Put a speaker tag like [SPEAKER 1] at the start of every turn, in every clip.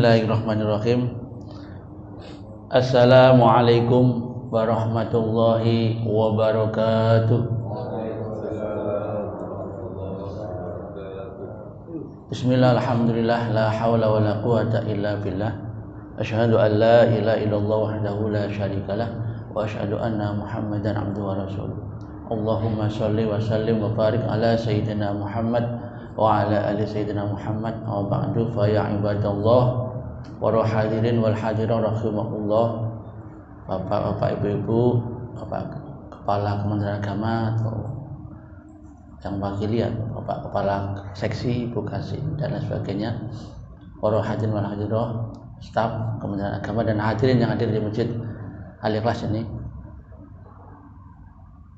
[SPEAKER 1] Bismillahirrahmanirrahim. Assalamualaikum warahmatullahi wabarakatuh. Bismillah, alhamdulillah, la hawla wa la quwata illa billah. Asyhadu an la ilaha illallah wahdahu la syarikalah wa asyhadu anna Muhammadan abduhu wa rasuluh. Allahumma shalli wa sallim wa barik ala sayyidina Muhammad wa ala ali sayyidina Muhammad. Wa ba'du fa ya ibadallah wa hadirin wal hadirat rahimakumullah. Bapak-bapak, ibu-ibu, bapak kepala Kementerian Agama atau yang wakilian, bapak kepala seksi, ibu kasih dan lain sebagainya, para hadirin wal hadirat, staf Kementerian Agama dan hadirin yang hadir di Masjid Al-Ikhlas ini.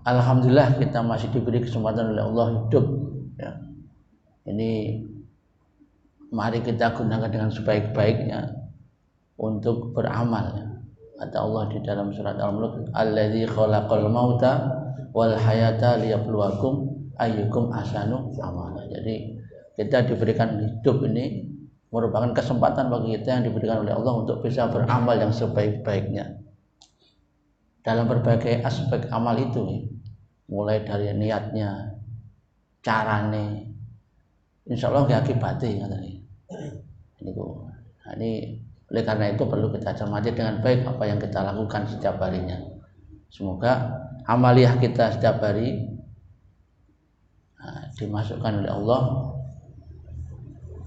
[SPEAKER 1] Alhamdulillah kita masih diberi kesempatan oleh Allah hidup ya. Ini mari kita gunakan dengan sebaik-baiknya untuk beramal ya. Kata Allah di dalam surat Al-Mulk, alladzi khalaqal mauta wal hayata liyabluwakum ayyukum ahsanu amala. Jadi kita diberikan hidup ini merupakan kesempatan bagi kita yang diberikan oleh Allah untuk bisa beramal yang sebaik-baiknya dalam berbagai aspek amal itu, mulai dari niatnya, carane, insya Allah gak akibatnya katanya. Ini oleh karena itu perlu kita cermati dengan baik apa yang kita lakukan setiap harinya. Semoga amaliyah kita setiap hari dimasukkan oleh Allah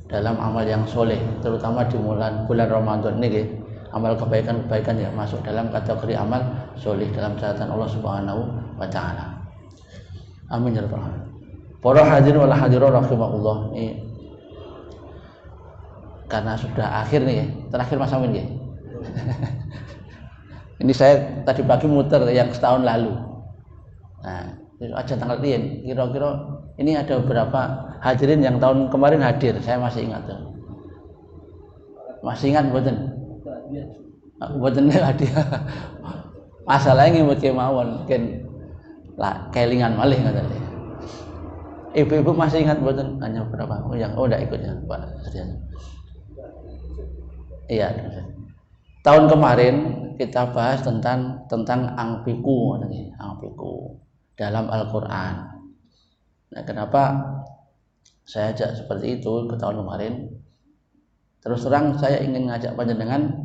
[SPEAKER 1] dalam amal yang soleh, terutama di bulan Ramadan ini, amal kebaikan-kebaikan yang masuk dalam kategori amal soleh dalam catatan Allah Subhanahu wa Ta'ala. Amin ya rabbal alamin. Para hadirin wal hadirat rahimakumullah, ini karena sudah akhir nih, terakhir Mas Amin ya. Ini saya tadi pagi muter yang setahun lalu. Nah, aja tanggal rien, kira-kira ini ada beberapa hadirin yang tahun kemarin hadir, saya masih ingat tuh. Masih ingat mboten? Mboten hadir. Masalahnya nggih mawon mungkin lah kelingan malih katanya. Ibu-ibu masih ingat mboten? Hanya berapa? Oh enggak ikutnya, Pak Setiano. Iya. Tahun kemarin kita bahas tentang angpiku dalam Al-Qur'an. Nah, kenapa saya ajak seperti itu ke tahun kemarin? Terus terang saya ingin ngajak panjenengan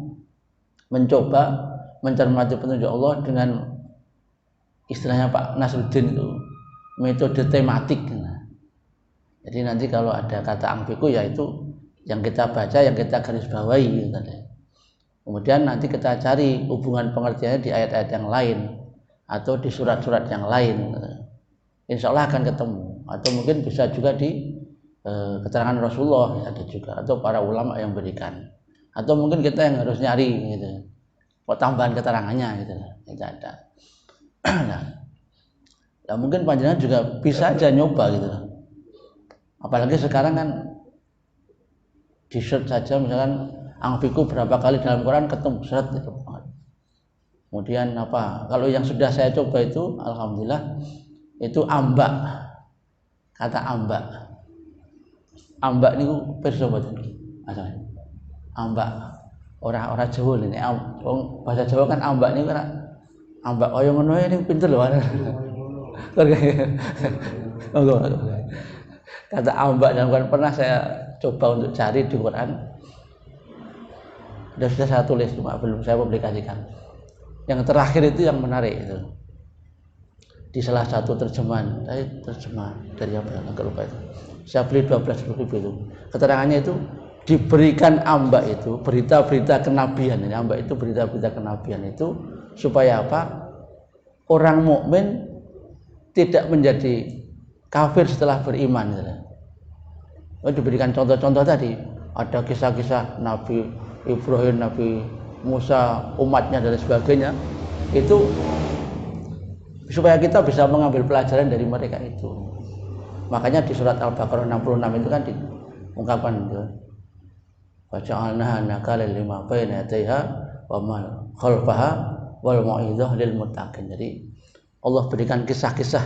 [SPEAKER 1] mencoba mencermati petunjuk Allah dengan istilahnya Pak Nasruddin itu metode tematik. Jadi nanti kalau ada kata angpiku yaitu yang kita baca, yang kita garis bawahi gitu. Kemudian nanti kita cari hubungan pengertiannya di ayat-ayat yang lain atau di surat-surat yang lain. Insya Allah akan ketemu. Atau mungkin bisa juga di keterangan Rasulullah ada juga, atau para ulama yang berikan. Atau mungkin kita yang harus nyari gitu. Kok tambahan keterangannya gitu. Itu ada. Nah, mungkin panjenengan juga bisa aja nyoba gitu. Apalagi sekarang kan di search saja misalkan angfiku berapa kali dalam Quran ketemu surat itu. Kemudian apa? Kalau yang sudah saya coba itu alhamdulillah itu ambak. Kata ambak. Ambak niku pirsa mboten? Asal. Ambak. Orang Jawa ini. Bahasa Jawa kan ambak niku kan ambak kaya ngono ini pinter lho. Kata ambak dalam Quran pernah saya coba untuk cari di Quran. Sudah saya tulis cuma belum saya publikasikan. Yang terakhir itu yang menarik itu. Di salah satu terjemahan dari apa yang agak lupa itu. Saya beli 12.000 itu. Keterangannya itu diberikan ambak itu berita-berita kenabian. Ini ambak itu berita-berita kenabian itu supaya apa? Orang mukmin tidak menjadi kafir setelah beriman. Diberikan contoh-contoh tadi. Ada kisah-kisah Nabi Ibrahim, Nabi Musa, umatnya dan sebagainya. Itu supaya kita bisa mengambil pelajaran dari mereka itu. Makanya di surat Al-Baqarah 66 itu kan diungkapkan itu. Waja'alnaha nakalan lima baina yadayha wa ma khalfaha wal mau'izah lil muttaqin. Jadi Allah berikan kisah-kisah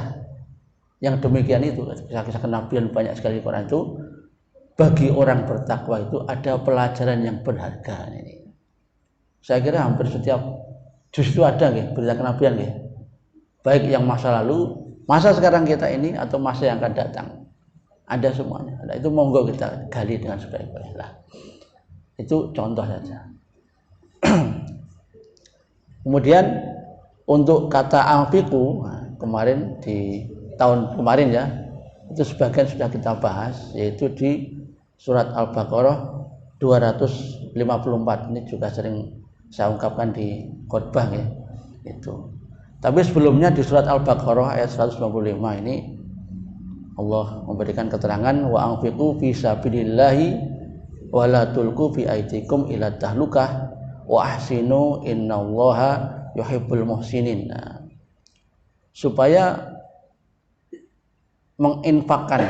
[SPEAKER 1] yang demikian itu, kisah-kisah kenabian banyak sekali di Quran itu bagi orang bertakwa itu ada pelajaran yang berharga ini. Saya kira hampir setiap juz itu ada berita kenabian baik yang masa lalu, masa sekarang kita ini atau masa yang akan datang, ada semuanya. Nah, itu monggo kita gali dengan sebaik-baiknya. Itu contoh saja. Kemudian untuk kata anfiqu, kemarin di tahun kemarin ya, itu sebagian sudah kita bahas, yaitu di surat Al-Baqarah 254. Ini juga sering saya ungkapkan di khotbah itu. Tapi sebelumnya di surat Al-Baqarah ayat 195 ini Allah memberikan keterangan wa anfiqu fi sabilillahi wa la tulqu fi aydikum ila tahlukah wa ahsinu innallaha yuhibbul muhsinin. Nah, supaya menginfakkan,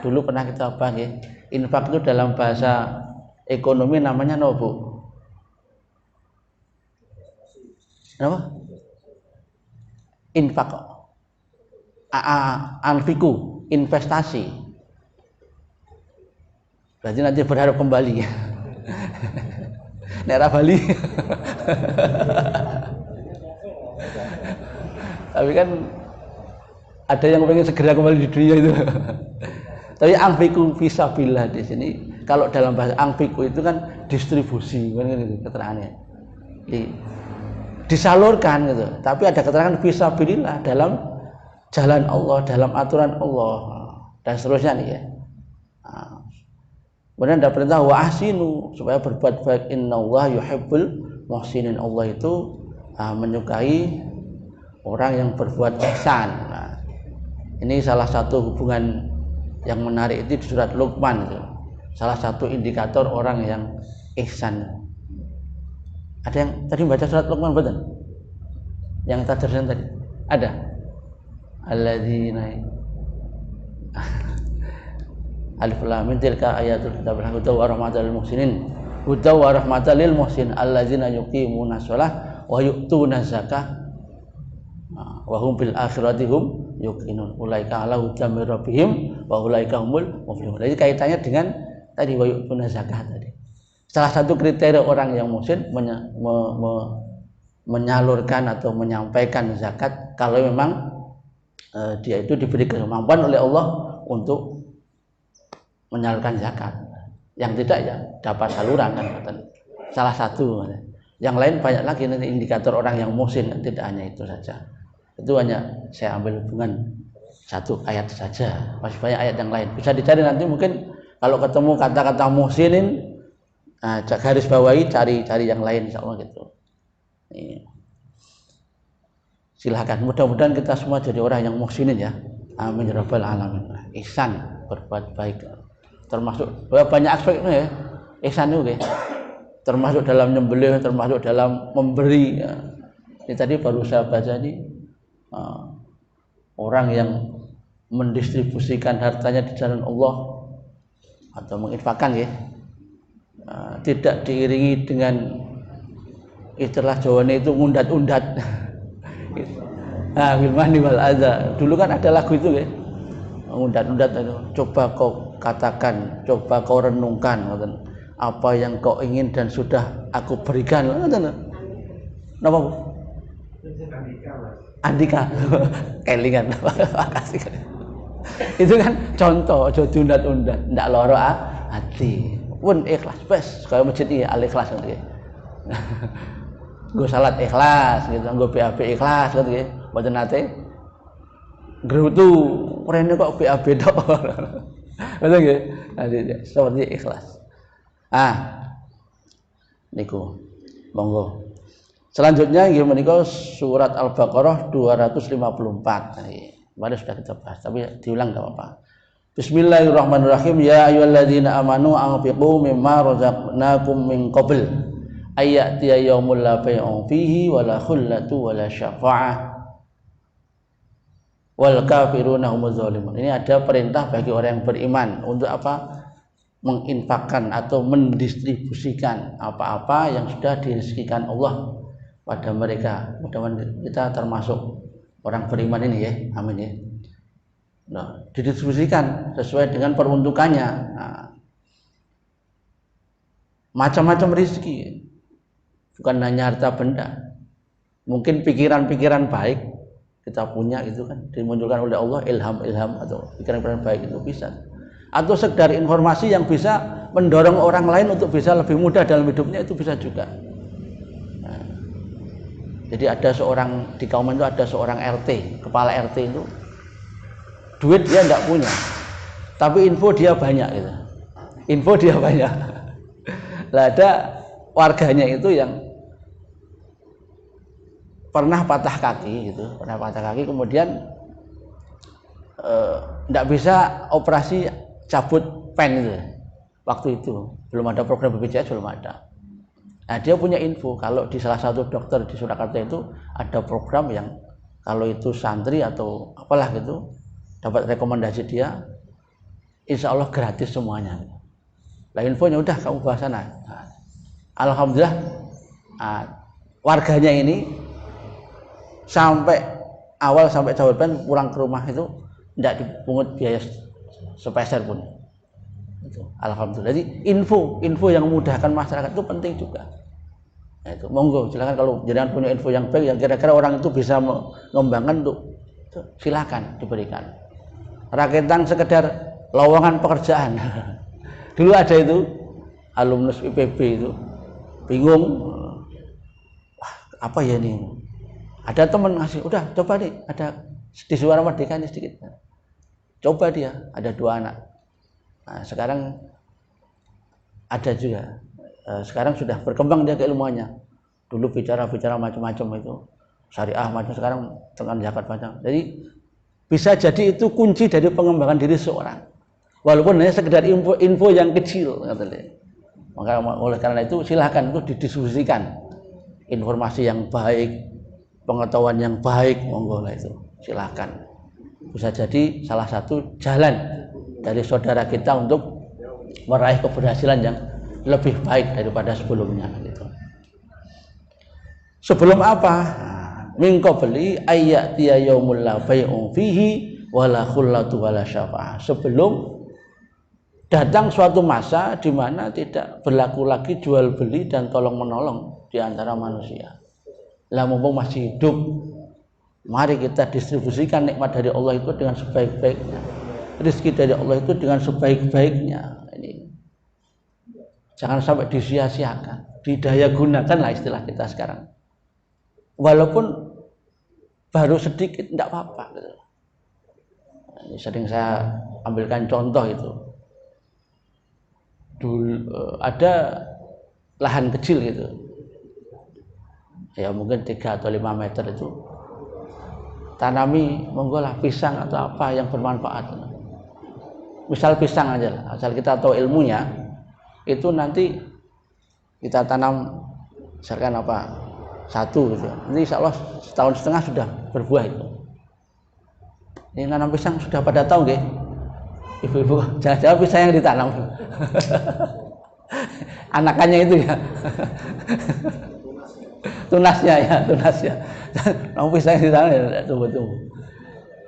[SPEAKER 1] dulu pernah kita bahas infak itu dalam bahasa ekonomi namanya apa, Bu? Apa? Infak. Anfiku, investasi. Berarti nanti berharap kembali. Daerah Bali. Tapi kan ada yang pengen segera kembali di dunia itu. Tapi anfiku fisabilillah di sini, kalau dalam bahasa anfiku itu kan distribusi, kan gitu keterangannya. Disalurkan gitu. Tapi ada keterangan fisabilillah dalam jalan Allah, dalam aturan Allah dan seterusnya nih ya. Kemudian ada perintah wa ahsinu, supaya berbuat baik, innallaha yuhibbul muhsinin. Allah itu menyukai orang yang berbuat ihsan. Nah, ini salah satu hubungan yang menarik itu di surat Luqman itu. Salah satu indikator orang yang ihsan. Ada yang tadi baca surat Luqman betul? Yang tadi ada? Alladzina Alif Lam Mim tilka ayatul kitab hudaw wa rahmatal lil muhsinin. Hudaw wa rahmatal lil muhsin alladzina yuqimuna shalah wa yu'tuna zakah wa hum bil akhirati hum yuqinun. Ulaika ala hudam rabbihim wa ulaika humul muflihun. Jadi kaitannya dengan tadi wa yu'tuna zakah tadi. Salah satu kriteria orang yang muhsin menyalurkan atau menyampaikan zakat kalau memang dia itu diberi kemampuan oleh Allah untuk menyalurkan zakat. Yang tidak ya dapat saluran kan, salah satu. Yang lain banyak lagi nanti indikator orang yang muhsin, tidak hanya itu saja. Itu hanya saya ambil hubungan satu ayat saja, masih banyak ayat yang lain bisa dicari nanti. Mungkin kalau ketemu kata-kata muhsinin, garis bawahi, cari yang lain insyaallah gitu. Silakan, mudah-mudahan kita semua jadi orang yang muhsinin ya, amin ya rabbal alamin. Ihsan, berbuat baik, termasuk banyak aspeknya ya. Ihsan itu termasuk dalam nyembelih, termasuk dalam memberi ya. Ini tadi baru saya baca nih, orang yang mendistribusikan hartanya di jalan Allah atau menginfakkan ya, tidak diiringi dengan istilah Jawane itu undat-undat. Bilmani wal adza. Dulu kan ada lagu itu ya, undat-undat itu. Coba kau katakan, coba kau renungkan, apa yang kau ingin dan sudah aku berikan. Napa Bu? Andika. Kelingan. Makasih. Itu kan contoh, aja diundat-undat, ndak lara hati. Pun ikhlas bes, kaya masjid iki al-ikhlas gitu ya. Nggo salat ikhlas gitu, nggo BAB ikhlas gitu ya. Mboten nate grutu, rene kok BAB tok. Betul nggih? Seperti ikhlas. Niku. Monggo. Selanjutnya nggih menika surat Al-Baqarah 254. Kemarin sudah kita bahas, tapi diulang enggak apa-apa. Bismillahirrahmanirrahim. Ya ayyuhalladzina amanu anfiqu mimma razaqnakum min qabl ayyatiya yaumul la bai'un fihi wala khullatu wala syafa'ah wal kafiruna humuz zalimun. Ini ada perintah bagi orang yang beriman untuk apa? Menginfakkan atau mendistribusikan apa-apa yang sudah direzekikan Allah pada mereka. Mudah-mudahan kita termasuk orang beriman ini ya. Amin ya. Nah, didistribusikan sesuai dengan peruntukannya. Nah, macam-macam rezeki, bukan hanya harta benda. Mungkin pikiran-pikiran baik kita punya itu kan dimunculkan oleh Allah, ilham atau pikiran-pikiran baik itu bisa, atau sekedar informasi yang bisa mendorong orang lain untuk bisa lebih mudah dalam hidupnya, itu bisa juga. Nah, jadi ada seorang di kaum itu, ada seorang RT, kepala RT itu duit dia tidak punya, tapi info dia banyak gitu. Info dia banyak. Lah ada warganya itu yang pernah patah kaki gitu, kemudian tidak bisa operasi cabut pen itu. Waktu itu belum ada program BPJS, belum ada. Nah, dia punya info kalau di salah satu dokter di Surakarta itu ada program yang kalau itu santri atau apalah gitu dapat rekomendasi dia, insya Allah gratis semuanya. Lah infonya udah kamu bawa sana. Nah, alhamdulillah warganya ini sampai awal sampai jawaban pulang ke rumah itu tidak dipungut biaya sepeser pun. Itu alhamdulillah. Jadi info yang memudahkan masyarakat itu penting juga. Nah, itu monggo silakan kalau jangan punya info yang baik yang kira-kira orang itu bisa mengembangkan, untuk silakan diberikan. Rakitan sekedar lowongan pekerjaan. Dulu ada itu alumnus IPB itu bingung, wah apa ya ini, ada teman ngasih, udah coba nih, ada di Suara Merdeka ini sedikit, coba dia, ada 2 anak. Nah, sekarang ada juga, sekarang sudah berkembang dia keilmuannya. Dulu bicara macam-macam itu syariah macam, sekarang dengan zakat macam. Jadi bisa jadi itu kunci dari pengembangan diri seorang, walaupun hanya sekedar info yang kecil. Maka oleh karena itu silahkan itu didiskusikan, informasi yang baik, pengetahuan yang baik, monggo lah itu silahkan. Bisa jadi salah satu jalan dari saudara kita untuk meraih keberhasilan yang lebih baik daripada sebelumnya gitu. Sebelum apa? Min qabli ayyatiya yaumul la bai'un fihi wala khullatu wala syafa'ah. Sebelum datang suatu masa di mana tidak berlaku lagi jual beli dan tolong menolong di antara manusia. Lah mumpung masih hidup, mari kita distribusikan nikmat dari Allah itu dengan sebaik-baiknya, rezeki dari Allah itu dengan sebaik-baiknya. Ini jangan sampai disia-siakan, didaya gunakanlah istilah kita sekarang. Walaupun baru sedikit tidak apa-apa. Ini sering saya ambilkan contoh itu. Dulu ada lahan kecil gitu, ya mungkin 3 atau 5 meter itu, tanami monggo lah pisang atau apa yang bermanfaat. Misal pisang aja lah, asal kita tahu ilmunya, itu nanti kita tanam misalkan apa 1 gitu, nanti insya Allah setahun setengah sudah berbuah itu. Ini nanam pisang sudah pada tahu nggih? Ibu-ibu, jangan-jangan pisang yang ditanam. Anakannya itu ya. Tunasnya. Nanam pisang yang ditanam ya tunggu-tunggu.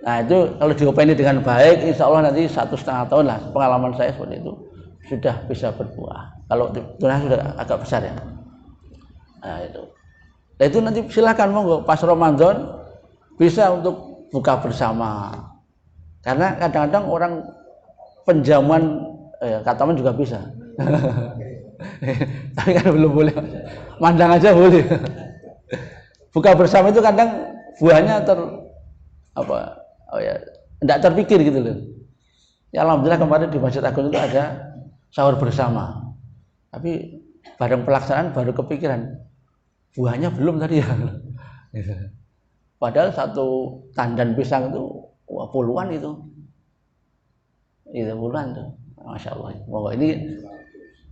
[SPEAKER 1] Nah itu kalau diopeni dengan baik, insya Allah nanti 1,5 tahun lah, pengalaman saya seperti itu, sudah bisa berbuah. Kalau tunas sudah agak besar ya. Nah itu nanti silakan monggo pas Ramadan bisa untuk buka bersama. Karena kadang-kadang orang penjamuan kataman juga bisa. Tapi kan belum boleh. Mandang aja boleh. Buka bersama itu kadang buahnya tidak terpikir gitu loh. Ya alhamdulillah kemarin di Masjid Agung itu ada sahur bersama. Tapi bareng pelaksanaan baru kepikiran. Buahnya belum tadi ya. Padahal 1 tandan pisang itu puluhan itu. Itu puluhan tuh. Masya Allah. Monggo ini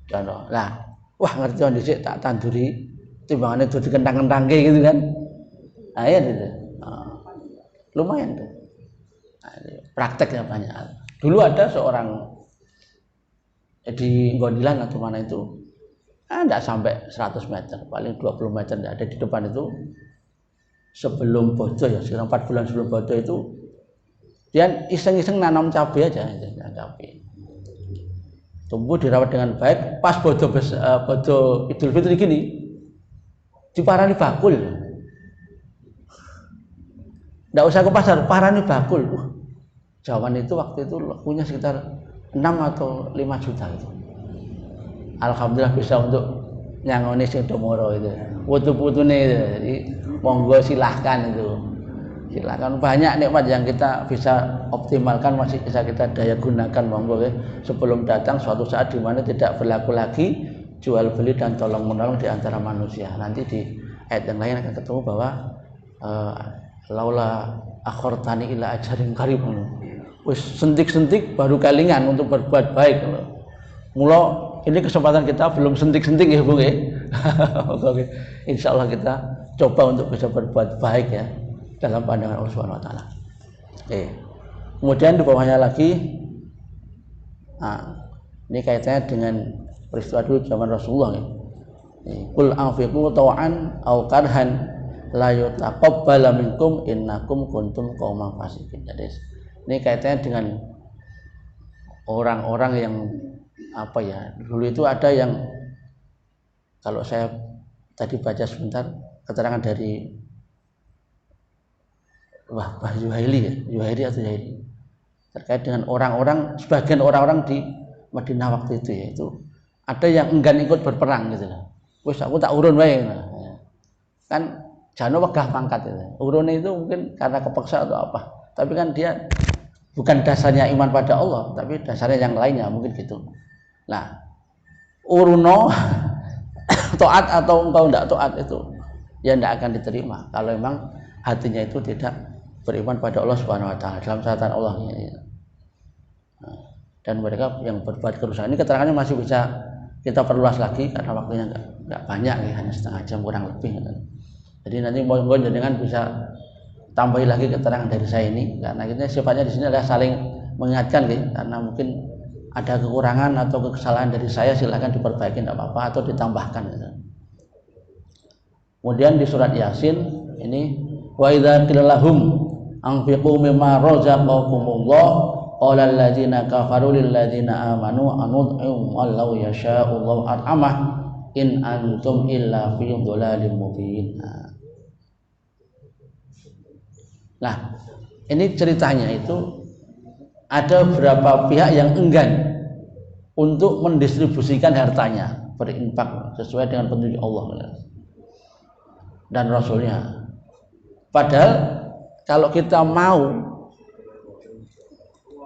[SPEAKER 1] contoh. Nah, wah ngerti on dhisik tak tanduri timbangane itu dikentang-kentangke gitu kan. Nah, ya gitu. Lumayan tuh. Nah, prakteknya banyak. Dulu ada seorang di Gondilan atau mana itu, enggak sampai 100 meter, paling 20 meter enggak ada di depan itu. Sebelum bodo ya, sekitar 4 bulan sebelum bodo itu dia iseng-iseng nanam cabai aja, cabai. tumbuh dirawat dengan baik. Pas bodo Idul Fitri gini diparani bakul, nggak usah ke pasar, parani bakul. Jawan itu waktu itu punya sekitar 6 atau 5 juta itu. Alhamdulillah bisa untuk nyangoni sing domoro itu. Putu-putune itu. Jadi monggo silahkan itu. Silahkan, banyak nikmat yang kita bisa optimalkan, masih bisa kita daya gunakan, monggo ya. Sebelum datang suatu saat di mana tidak berlaku lagi jual beli dan tolong menolong di antara manusia. Nanti di ayat yang lain akan ketemu bahwa laula akhortani ila ajarin qarib. Wis sentik-sentik baru kalingan untuk berbuat baik. Mula ini kesempatan kita belum sentik-sentik ya Bung ya. Oke. Insyaallah kita coba untuk bisa berbuat baik ya dalam pandangan Allah Subhanahu wa taala. Kemudian di bawahnya lagi ini kaitannya dengan peristiwa dulu zaman Rasulullah ya. Qul anfiqu taw'an aw karhan la yutaqabbal minkum innakum kuntum qauman fasiqin. Jadi ini kaitannya dengan orang-orang yang apa ya, dulu itu ada yang, kalau saya tadi baca sebentar keterangan dari Zuhaili ya, Zuhaili atau Zuhaili, terkait dengan orang-orang, sebagian orang-orang di Madinah waktu itu ya, itu ada yang enggan ikut berperang gitu loh. Wes aku tak urun wae. Kan jano wegah pangkat itu. Urunnya itu mungkin karena kepeksa atau apa. Tapi kan dia bukan dasarnya iman pada Allah, tapi dasarnya yang lainnya mungkin gitu. Nah, uruno taat atau engkau tidak taat itu ya tidak akan diterima kalau memang hatinya itu tidak beriman pada Allah Subhanahu wa taala dalam catatan Allah. Dan mereka yang berbuat kerusakan ini keterangannya masih bisa kita perluas lagi karena waktunya nggak banyak ya, hanya setengah jam kurang lebih. Jadi nanti monggo jenengan bisa tambahi lagi keterangan dari saya ini, karena kita sifatnya di sini adalah saling mengingatkan gitu. Karena mungkin ada kekurangan atau kesalahan dari saya, silakan diperbaiki, tidak apa-apa, atau ditambahkan gitu. Kemudian di surat Yasin ini wa idza qila lahum anfiqu mimma razaqakumullah qala alladziina kafaru lil ladziina amanu anud'u wallahu yasha'u Allahu at'amah in antum illa fi dhalalin mubin. Nah, ini ceritanya itu ada beberapa pihak yang enggan untuk mendistribusikan hartanya, berinfak sesuai dengan petunjuk Allah dan Rasulnya. Padahal kalau kita mau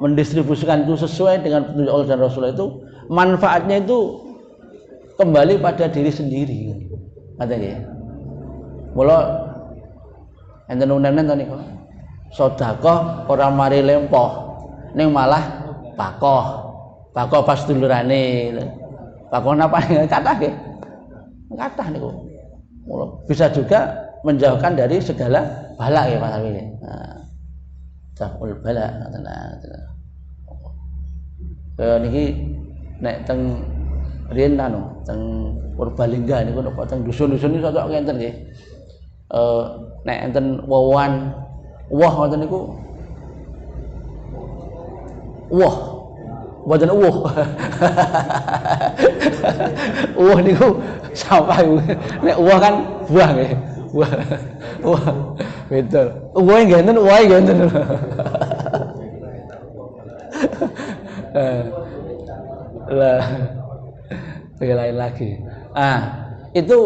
[SPEAKER 1] mendistribusikan itu sesuai dengan petunjuk Allah dan Rasulnya, itu manfaatnya itu kembali pada diri sendiri. Katanya ya. Mula enten unen-unen to niku. Sedekah ora mari lempoh, ning malah bakoh. Bakoh pas dulurane. Bakoh napa kathah nggih? Kathah niku. Bisa juga menjauhkan dari segala bala ya Pak Alwi. Nah, jahul bala niki nek teng riyen anu teng Purbalingga niku napa teng dusun-dusun iki sok enten nggih. Nek enten wawan wah ngoten niku wah mboten wah niku sampah nek wah kan buah nggih wah betul wah nggih enten wah nggih enten lah lain lagi itu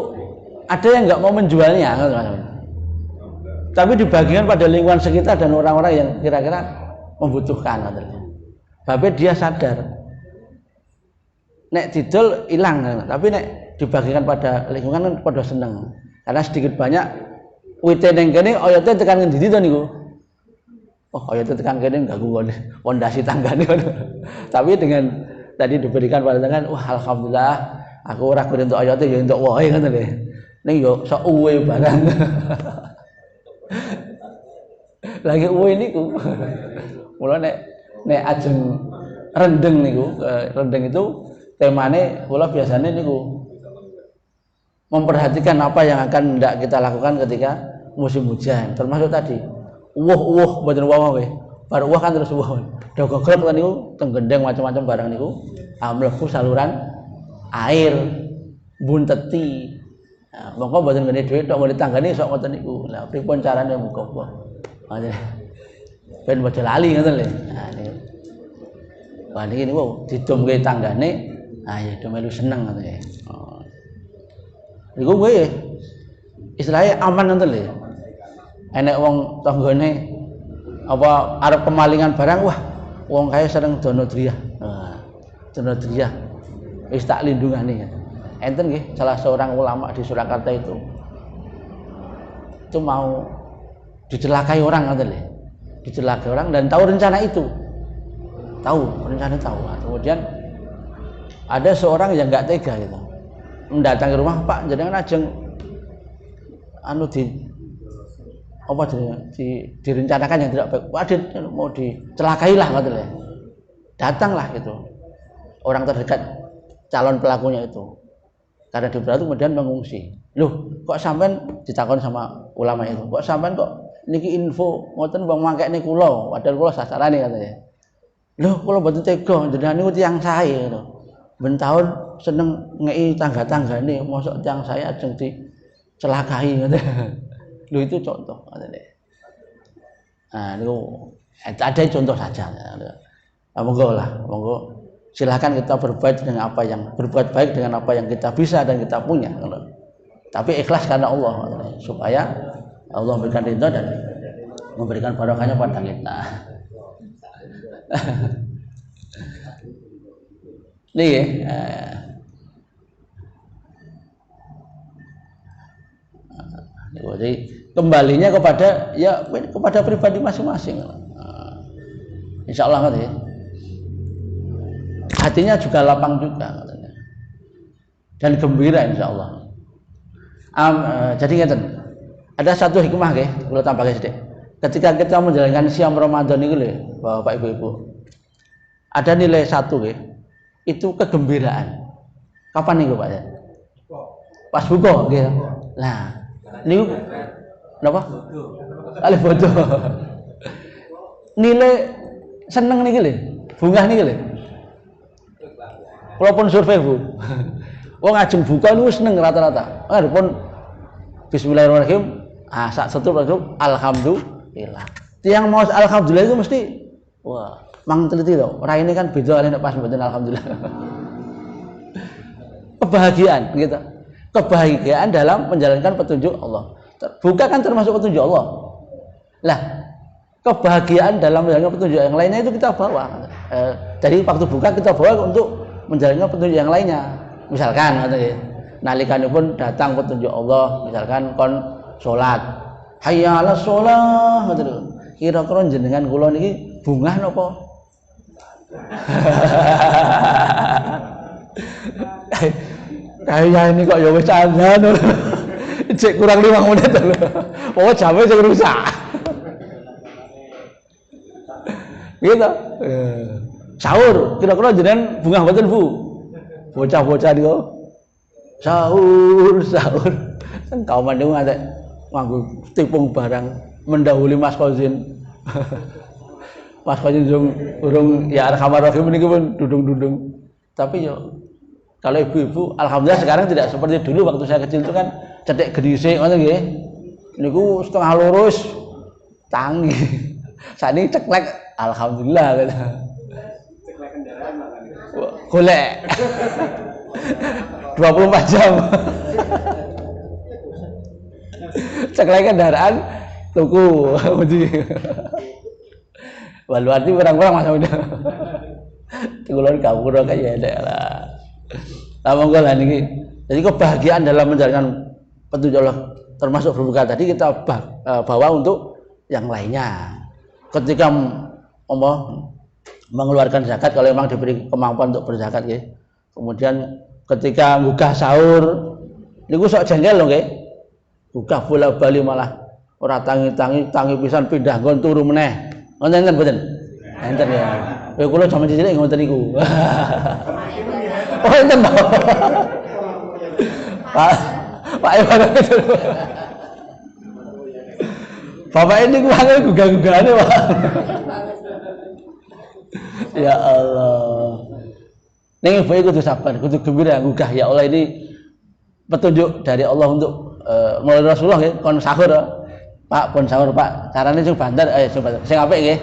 [SPEAKER 1] ada yang nggak mau menjualnya tapi dibagikan pada lingkungan sekitar dan orang-orang yang kira-kira membutuhkan. Tapi dia sadar nek didol hilang, tapi nek dibagikan pada lingkungan kan pada seneng karena sedikit banyak wite ning kene oyote tekan ngendi to niku. Oh oyote tekan kene ganggu pondasi tanggane. Tapi dengan tadi diberikan pada tangan, wah alhamdulillah aku ora kudu entuk oyote ya entuk wohe ngoten lho. Ning yo sok uwe barang. Lagi uwe niku. Mula nek ajeng rendeng niku, rendeng itu temane kula biasanya niku memperhatikan apa yang akan hendak kita lakukan ketika musim hujan. Termasuk tadi mboten wah nggih. Bar wah kan terus wah. Dogogrok kan niku teng gendeng macam-macam barang niku mlebu saluran air bunteti. Nah, mongko mboten ngene dhuwit tok ngene tanggane sok ngoten niku. Lah pripun carane muga-muga. Ben bojo lali ngoten lho. Nah niku. Wah niki niku didumke tanggane, ya do melu seneng ngoten nggih. Oh. Niku nggih istilahnya aman ngoten lho. Enek wong tanggane apa arep kemalingan barang, wah wong kae seneng donodriyah. Nah, donodriyah wis tak lindungane. Enten nggih salah seorang ulama di Surakarta itu mau dicelakai orang ngoten lho. Dicelakai orang dan tahu rencana itu. Tahu. Kemudian ada seorang yang enggak tega gitu. Mendatangi rumah, Pak, jenengan ajeng direncanakan yang tidak baik. Waduh, mau dicelakai lah ngoten lho. Datanglah gitu. Orang terdekat calon pelakunya itu. Karena diberatu kemudian mengungsi. Loh, kok sampean ditakon sama ulama itu? Kok sampean kok niki info ngoten bang mangkekne kula, padahal kula sasarane katanya. Loh, kula mboten tega, jenengan niku tiyang sae lho. Ben taun seneng ngeki tangga-tanggane, mosok tiyang sae ajeng dicelakai ngoten. Lho itu contoh ngoten lho. Nah, niku ada contoh saja. Monggo silakan kita berbuat dengan berbuat baik dengan apa yang kita bisa dan kita punya. Tapi ikhlas karena Allah supaya Allah memberikan ridha dan memberikan barokahnya pada kita. Nih, jadi kembalinya kepada pribadi masing-masing. Insya Allah kan ya. Hatinya juga lapang juga dan gembira insya Allah. Jadi ngeten, ada satu hikmah nggih, kula tambahke sithik. Ketika kita menjalankan siam Ramadan niku lho, Bapak Ibu-ibu. Ada nilai satu nggih. Itu kegembiraan. Kapan niku, Pak ya? Pas buka nggih. Nah, niku napa? Alif bodoh. Nilai seneng niki lho, bungah niki lho. Walaupun survei Bu, wong ajeng buka niku seneng rata-rata. Adapun Bismillahirrahmanirrahim, sak setup alhamdulillah. Tiang mau alhamdulillah itu mesti wah, mang teliti loh. Raine kan beda nek pas mboten alhamdulillah. Kebahagiaan gitu. Kebahagiaan dalam menjalankan petunjuk Allah. Buka kan termasuk petunjuk Allah. Lah, kebahagiaan dalam menjalankan petunjuk yang lainnya itu kita bawa. Jadi waktu buka kita bawa untuk menjalankan petunjuk yang lainnya. Misalkan nalikanipun datang petunjuk Allah, misalkan kon salat. Hayya 'alas shalah ngoten. Kira-kira jenengan kula niki bungah napa? Kayak ini kok ya wis azan. Cek kurang 5 menit lho. Oh, jame sing rusak. Gitu. Sahur, kira-kira jenengan bungah mboten Bu? Bocah-bocah niku sahur. Kan kaum niku ngantek nganggo tipung barang mendahului Mas Kozin. Mas Kozin urung ya arhamar rahim niku pun dudung-dudung. Tapi yo kalau ibu-ibu alhamdulillah sekarang tidak seperti dulu waktu saya kecil itu kan cetek gedhisik ngoten nggih. Niku setengah lurus tangi. Sakniki ceklek alhamdulillah gitu. Ceklek kendaraan malah niku. Golek. 24 jam. Ceklek kendaraan tuku uji. Walu arti kurang-kurang masa udah. Kulon kabur kayak ada lah. Monggo lah niki. Jadi kebahagiaan dalam menjalankan petunjuk Allah termasuk berbuka tadi kita bawa untuk yang lainnya. Ketika mengeluarkan zakat kalau memang diberi kemampuan untuk berzakat nggih. Kemudian ketika buka sahur niku sok jengkel lho nggih. Buka bola-bali malah ora tangi pisan pindah nggon turu meneh. Ngoten mboten? Enten ya. Kowe kula jaman cilik ngoten niku. Oh enten to. Pak Iwan itu. Bapak ini kuwi gugah-gugahane, Pak. Ya Allah. Ning ibu kudu sabar, kudu gembira nggugah ya Allah ini petunjuk dari Allah untuk melalui Rasulullah nggih kon sahur. Pak pun sahur Pak. Carane sing banter sing apik nggih.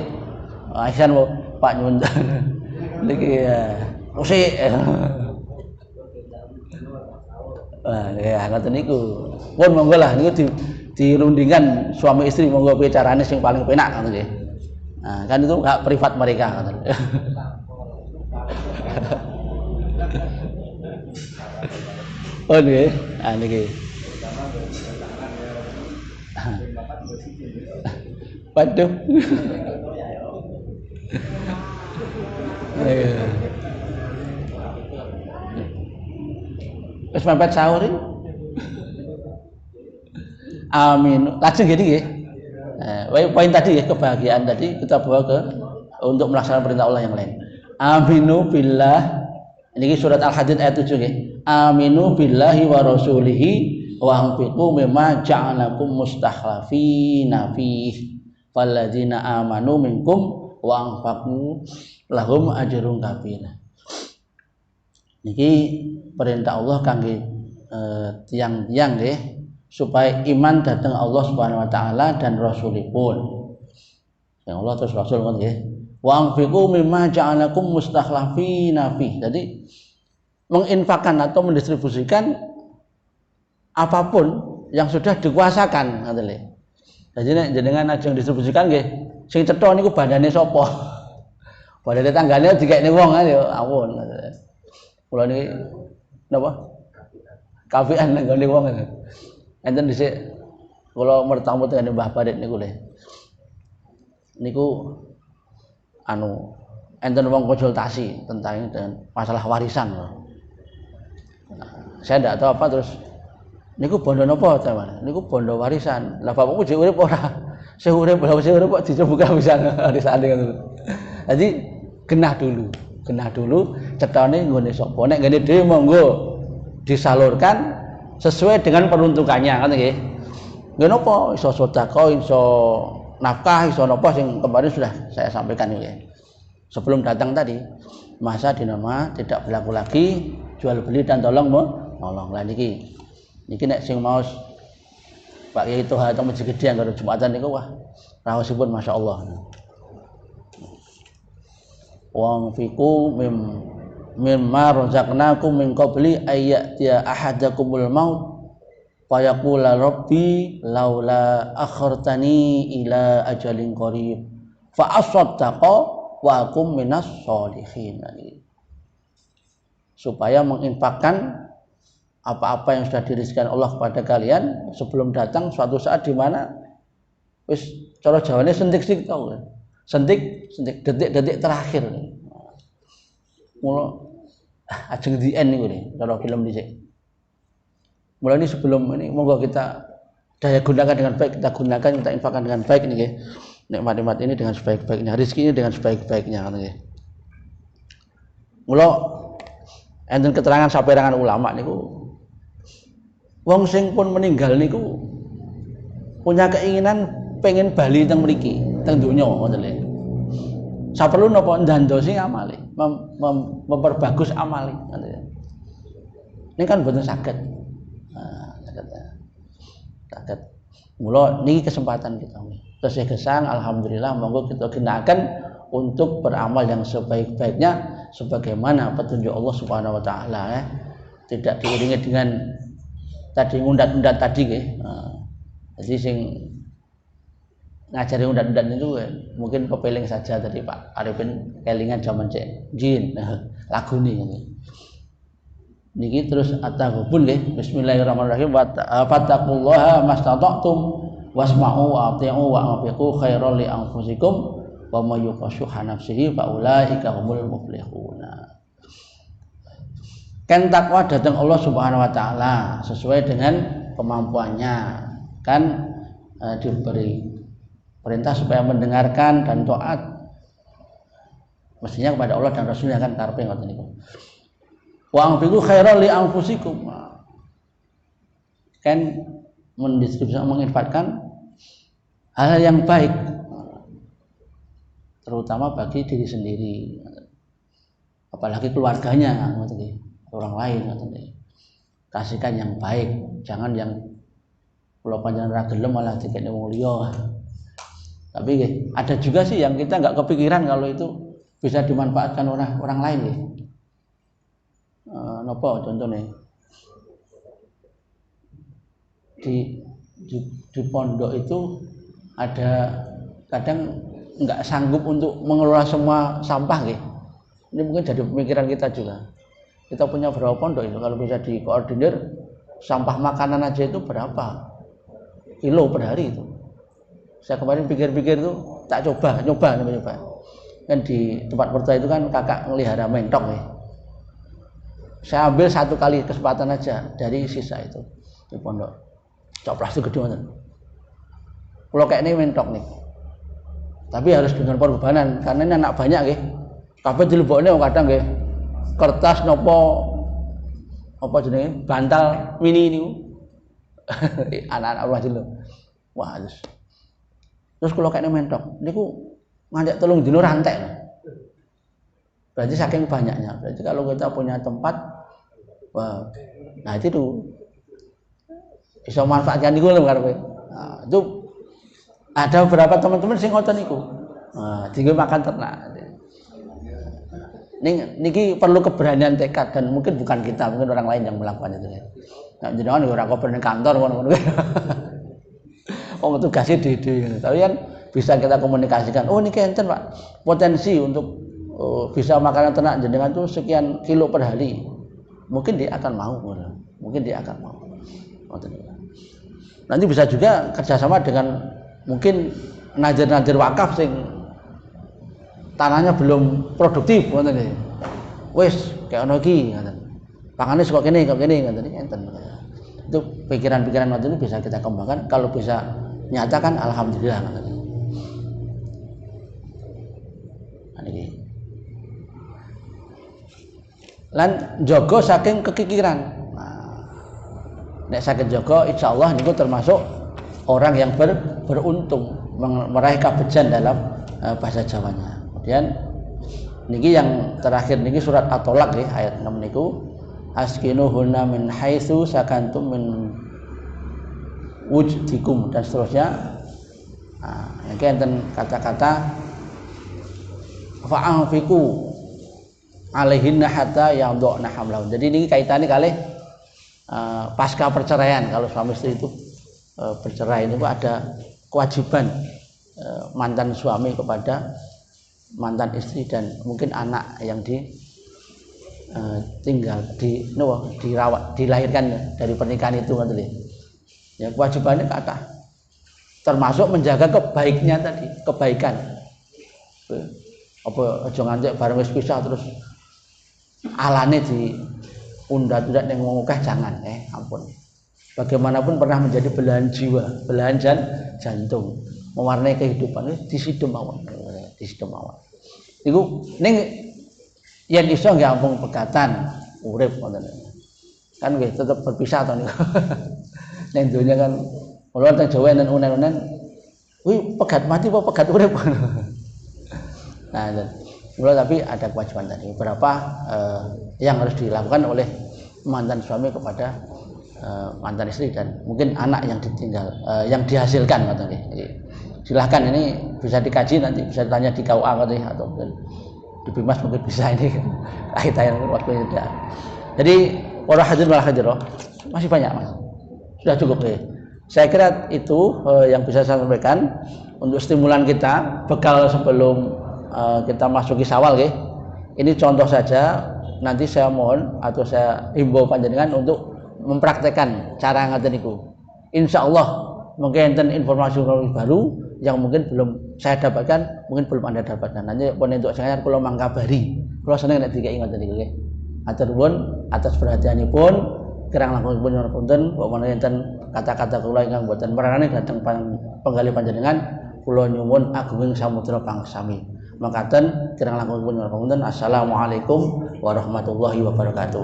[SPEAKER 1] Ihsan Pak nyuwun. Niki musik. Wah, ya ngoten niku. Pun monggo lah niku dirundingan suami istri monggo piye carane sing paling penak ngoten nggih. Nah, kan itu hak privat mereka ngoten. Oh nggih, niki. Waduh. Wis mepet sahur iki. Amin. Lajeng gini nggih. Poin tadi ya kebahagiaan tadi kita bawa ke untuk melaksanakan perintah Allah yang lain. Aminu billah. Ini surat Al-Hadid ayat 7 nggih. Aminu billahi wa rasulihi wa anfiqu mimma ja'alakum mustakhlafina fihi. Falladzina amanu minkum wa anfaqu lahum ajrun kabir. Niki perintah Allah kangge tiang-tiang nggih supaya iman datang Allah Subhanahu wa taala dan rasulipun. Yang Allah terus rasul ngoten nggih. Wa anfiqu mimma ja'alakum mustakhlafina fi. Jadi menginfakkan atau mendistribusikan apapun yang sudah dikuasakan ngoten lho. Jadi nek jenengan ajeng distribusikan nggih, sing cetha niku bandane sapa? Bandane tanggane dikekne wong kan ya ampun. Kula niki napa? Kafian nang gone wong. Enten dhisik kula mertamu teng Mbah Barit niku lho. Niku enten wong konsultasi tentang masalah warisan. Nah, saya ndak tahu apa terus niku bondo napa teman? Niku bondo warisan. Lah bapakmu jek urip ora? Sing urip kok dicoba warisan warisane ngono. Jadi genah dulu cetane nggone sapa. Nek ngene dhewe monggo disalurkan sesuai dengan peruntukannya kan nggih. Nggih napa iso sedekah, iso nafkah, iso napa sing kemarin sudah saya sampaikan nggih. Sebelum datang tadi masa dinama tidak berlaku lagi jual beli dan tolong menolong. Lah niki nek sing maos Pak Kiai Toha atau Masjid Gede yang karo Jumatan niku wah raosipun masyaallah. Wang fiku mimma razaqnakum min qabli ayyatiya ahadakumul maut fayaqula rabbi laula akhartani ila ajalin qarib fa asaddaqa wa akum minas sholihin. Supaya menginfakkan apa-apa yang sudah dirizkikan Allah kepada kalian sebelum datang suatu saat di mana wis cara Jawane sentik-sentik tau kan. Sentik detik-detik terakhir. Mula ajeng di end niku nih cara film dhisik. Mulai ini sebelum ini monggo kita daya gunakan dengan baik, kita infakkan dengan baik ini nggih. Nikmat-nikmat ini dengan sebaik-baiknya, rezeki ini dengan sebaik-baiknya ngono nggih. Mula enten keterangan saperangan ulama niku wong sing pun meninggal niku punya keinginan pengen bali teng mriki, teng donya ngoten lho. Saperlu napa ndandosi amale, memperbagus amale ngoten lho. Ini kan boten saged. Saged. Mula niki kesempatan kita. Terus gesang alhamdulillah monggo kita gunakan untuk beramal yang sebaik-baiknya sebagaimana petunjuk Allah Subhanahu wa taala ya. Tidak diiringi dengan tadi undat-undat tadi nggih. Jadi sing ngajari undat-undat itu mungkin kepeling saja tadi Pak Arifin kelingan zaman cek jin lagune ngene. Niki terus at-taghabun nggih. Bismillahirrahmanirrahim. Fattaqullaha mastata'tum wasma'u wa ati'u wa anfiqu khairan li anfusikum wa may yuqashuha nafsihi fa ulaika humul muflihun. Kan takwa datang Allah Subhanahu wa taala sesuai dengan kemampuannya. Kan diberi perintah supaya mendengarkan dan taat mestinya kepada Allah dan Rasulnya kan karepe ngoten niku. Wa anfiqu khairan li anfusikum. Kan mendistribusikan menginfakkan hal yang baik terutama bagi diri sendiri. apalagi keluarganya, orang lain, kasihkan yang baik, jangan yang kalau panjenengan ra gelem malah dikene wong liya. Tapi ada juga sih yang kita nggak kepikiran kalau itu bisa dimanfaatkan orang lain nggih. Napa contohnya? Di pondok itu ada kadang nggak sanggup untuk mengelola semua sampah nggih. Ini mungkin jadi pemikiran kita juga. Kita punya berapa pondok itu, kalau bisa dikoordinir sampah makanan aja itu berapa kilo per hari itu. Saya kemarin pikir-pikir itu tak nyoba kan di tempat mertua itu kan kakak melihara mentok nih. Saya ambil 1 kali kesempatan aja dari sisa itu di pondok. Cok plastik gede banget. Kalau kayak ini mentok nih. Tapi harus dengan pengorbanan karena ini anak banyak nggih. Kabeh dilebokne kadang nggih. Kertas nopo apa jenenge bantal mini niku. Anak-anak rumah dulu. Wah, terus kalau kayak ini mentok, niku nganjak 3 dino rantai. Berarti saking banyaknya. Berarti kalau kita punya tempat, wah, nah itu bisa manfaatkan niku lho karepe. Nah, itu ada beberapa teman-teman sing ngoten niku. Nah, tinggal makan ternak. Niki perlu keberanian tekad dan mungkin bukan kita, mungkin orang lain yang melakukan itu. Nah, jenengan ora kok ning kantor ngono-ngono. Oh, tugasnya di tapi kan bisa kita komunikasikan. Oh, niki enten Pak, potensi untuk bisa makanan ternak jenengan tuh sekian kilo per hari. Mungkin dia akan mau. Nanti bisa juga kerjasama dengan mungkin nazir-nazir wakaf sing tanahnya belum produktif, ngoten nggih. Wis kayak ono iki, ngoten. Pangane kok kene ngoten enten. Itu pikiran-pikiran ngoten itu bisa kita kembangkan, kalau bisa nyatakan alhamdulillah ngoten. Niki. Lan jaga saking kekikiran. Nah, nek saged jaga insyaallah niku termasuk orang yang beruntung meraih kabejan dalam bahasa Jawanya. Kemudian niki yang terakhir niki surat At-Tolaq ya, ayat 6 niku askinuhunna min haitsu sakantum min wujdikum dan seterusnya. Nah, niki enten kata-kata fa'anfiqu alaihinna hatta yadhna hamlahun. Jadi niki kaitannya kali pasca perceraian, kalau suami istri itu bercerai itu ada kewajiban mantan suami kepada mantan istri dan mungkin anak yang tinggal dirawat, dilahirkan dari pernikahan itu kan tadi. Ya kewajibannya kata termasuk menjaga kebaikan. Apa aja ngantek bareng wis pisah terus alane diundat-undat ning wong akeh jangan, ampun. Bagaimanapun pernah menjadi belahan jiwa, belahan jantung, mewarnai kehidupan disidem mawon. Iku ning yen iso nggih ampun pegatan urip ngoten. Kan nggih tetep berpisah to niku. Ning donya kan kula teng Jawa enten unen-unen kuwi pegat mati apa pegat urip. Nah, kula tapi ada kewajiban tadi. Beberapa yang harus dilakukan oleh mantan suami kepada mantan istri dan mungkin anak yang ditinggal yang dihasilkan ngoten nggih. Silahkan ini bisa dikaji, nanti bisa ditanya di KUA atau di Bimas mungkin bisa ini kaitan waktu itu. Jadi para hadirin wal hadirat masih banyak Mas. Sudah cukup nih. Saya kira itu yang bisa saya sampaikan untuk stimulan kita bekal sebelum kita masuki Syawal nggih. Ini contoh saja, nanti saya mohon atau saya himbau panjenengan untuk mempraktekkan cara ngaten niku. Insyaallah mungkin enten informasi baru yang mungkin belum saya dapatkan, mungkin belum Anda dapatkan. Nanti pun untuk saya kula mangkabari. Kula seneng nek dikai ngoten niku nggih. Atur nuwun atas perhatianipun, kirang langkung pun punten, pokoknya enten kata-kata kula ingkang boten meranani dhateng penggalih panjenengan, kula nyuwun agunging samudra pangsami. Makaten kirang langkung pun punten. Assalamualaikum warahmatullahi wabarakatuh.